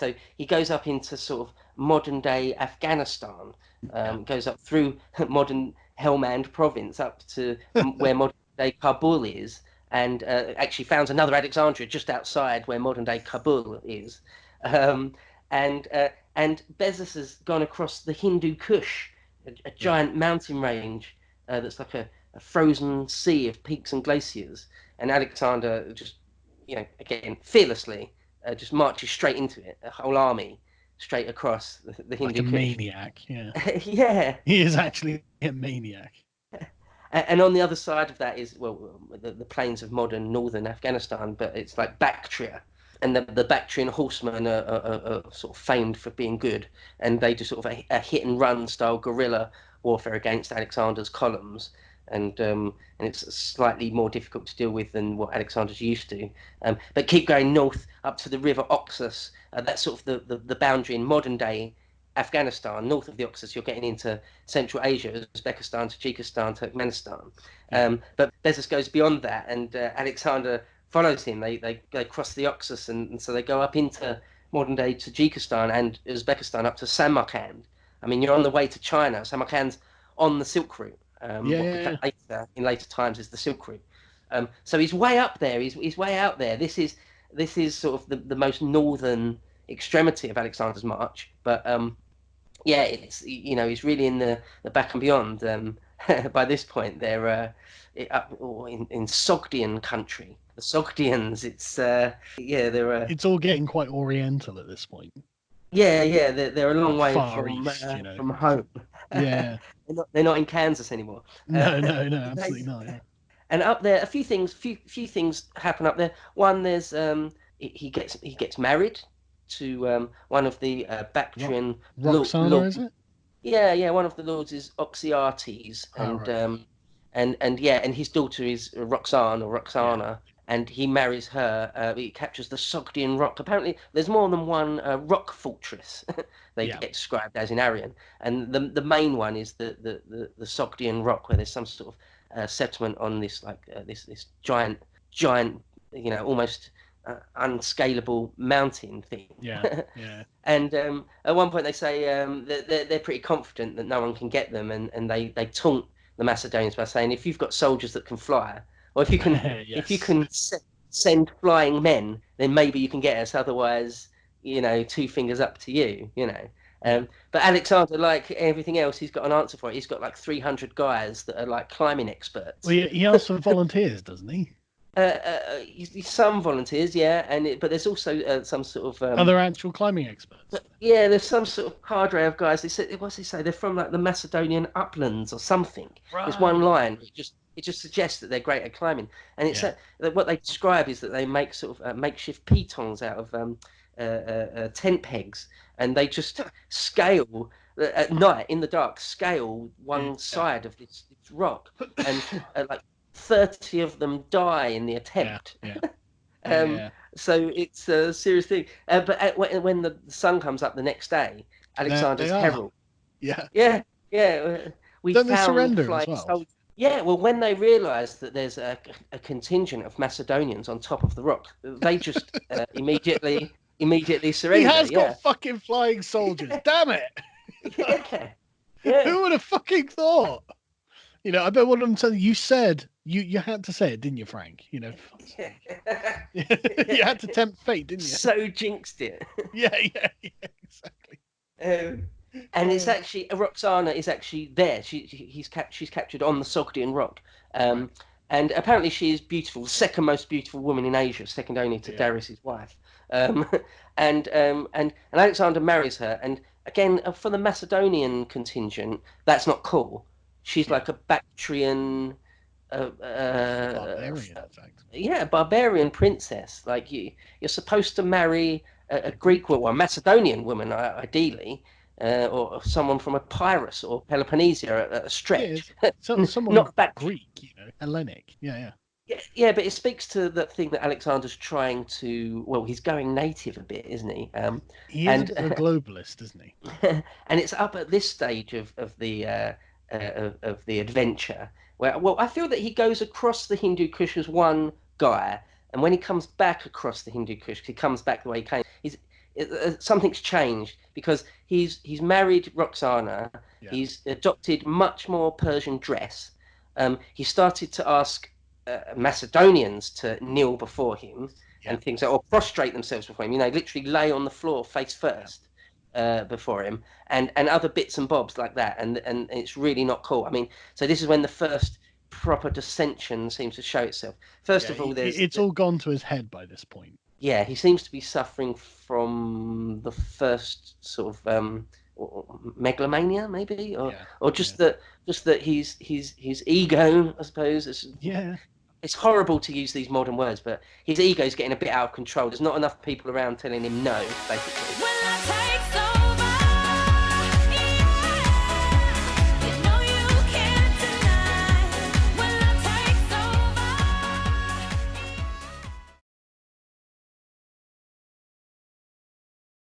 So he goes up into sort of modern day Afghanistan, goes up through modern Helmand province up to where modern day Kabul is, and actually founds another Alexandria just outside where modern day Kabul is. Um, and Bezos has gone across the Hindu Kush, a giant mountain range that's like a frozen sea of peaks and glaciers. And Alexander just, again, fearlessly just marches straight into it, a whole army straight across the Like Hindu a Kush. maniac, yeah. Yeah. He is actually a maniac. And on the other side of that is, well, the plains of modern northern Afghanistan, but it's like Bactria. And the Bactrian horsemen are sort of famed for being good. And they do sort of a hit and run style guerrilla warfare against Alexander's columns. And it's slightly more difficult to deal with than what Alexander's used to. But keep going north up to the river Oxus. That's sort of the boundary in modern day Afghanistan. North of the Oxus, you're getting into Central Asia, Uzbekistan, Tajikistan, Turkmenistan. But Bezos goes beyond that, and Alexander follows him. They cross the Oxus, and so they go up into modern day Tajikistan and Uzbekistan up to Samarkand. I mean, you're on the way to China. Samarkand's on the Silk Route. What became later in later times is the Silk Route. So he's way up there. He's way out there. This is sort of the most northern extremity of Alexander's march. But yeah, it's he's really in the back and beyond. By this point, they're up in Sogdian country. The Sogdians. It's they're It's all getting quite oriental at this point. yeah, they're a long way Far east, from home. Yeah. They're not in Kansas anymore. No, absolutely not. Yeah. And up there, few things happen up there. One, there's he gets married to one of the Bactrian Roxana, is it? Yeah, one of the lords is Oxyartes, Right. and his daughter is Roxana, and he marries her. He captures the Sogdian Rock. Apparently, there's more than one rock fortress they get described as in Arian, and the main one is the Sogdian Rock, where there's some sort of settlement on this this giant, almost unscalable mountain thing. Yeah. And at one point they say they're pretty confident that no one can get them, and they taunt the Macedonians by saying, if you've got soldiers that can fly, or if you can if you can send flying men, then maybe you can get us. Otherwise, two fingers up to you. But Alexander, like everything else, he's got an answer for it. He's got like 300 guys that are like climbing experts. Well, he asks for volunteers, doesn't he? Some volunteers, yeah, but there's also some sort of other actual climbing experts. Yeah, there's some sort of cadre of guys. They said, what's they say? They're from like the Macedonian uplands or something. Right. There's one line. It just suggests that they're great at climbing, and it's that what they describe is that they make sort of makeshift pitons out of tent pegs, and they just scale at night in the dark, scale one side of this rock, and like 30 of them die in the attempt. So it's a serious thing. But when the sun comes up the next day, Alexander's herald. Yeah. We Don't they found surrender flying as well? soldiers. Yeah, well, when they realise that there's a contingent of Macedonians on top of the rock, they just immediately surrender. He has got fucking flying soldiers. Damn it! Who would have fucking thought? I bet one of them said, you said you had to say it, didn't you, Frank? You had to tempt fate, didn't you? So jinxed it. Yeah, exactly. And it's actually Roxana is actually there. She's captured on the Sogdian Rock, and apparently she is beautiful, the second most beautiful woman in Asia, second only to Darius's wife. And Alexander marries her, and again for the Macedonian contingent, that's not cool. She's like a Bactrian, barbarian, in fact. Yeah, barbarian princess. Like you're supposed to marry a Greek woman, a Macedonian woman, ideally, or someone from Epirus or Peloponnesia at a stretch. Someone not back Greek, Hellenic. Yeah. Yeah, but it speaks to that thing that Alexander's trying to. Well, he's going native a bit, isn't he? He is a globalist, isn't he? And it's up at this stage of the adventure where, well, I feel that he goes across the Hindu Kush as one guy, and when he comes back across the Hindu Kush, he comes back the way he came. something's changed because he's married Roxana. Yeah. He's adopted much more Persian dress. He started to ask Macedonians to kneel before him Yeah. and things or prostrate themselves before him. Literally lay on the floor face Yeah. first before him, and other bits and bobs like that. And it's really not cool. I mean, so this is when the first proper dissension seems to show itself. First Yeah. of all, It's all gone to his head by this point. yeah, he seems to be suffering from the first sort of megalomania, maybe, or Yeah. or Yeah. just that his ego, I suppose. Yeah. It's horrible to use these modern words, but his ego's getting a bit out of control. There's not enough people around telling him no, basically.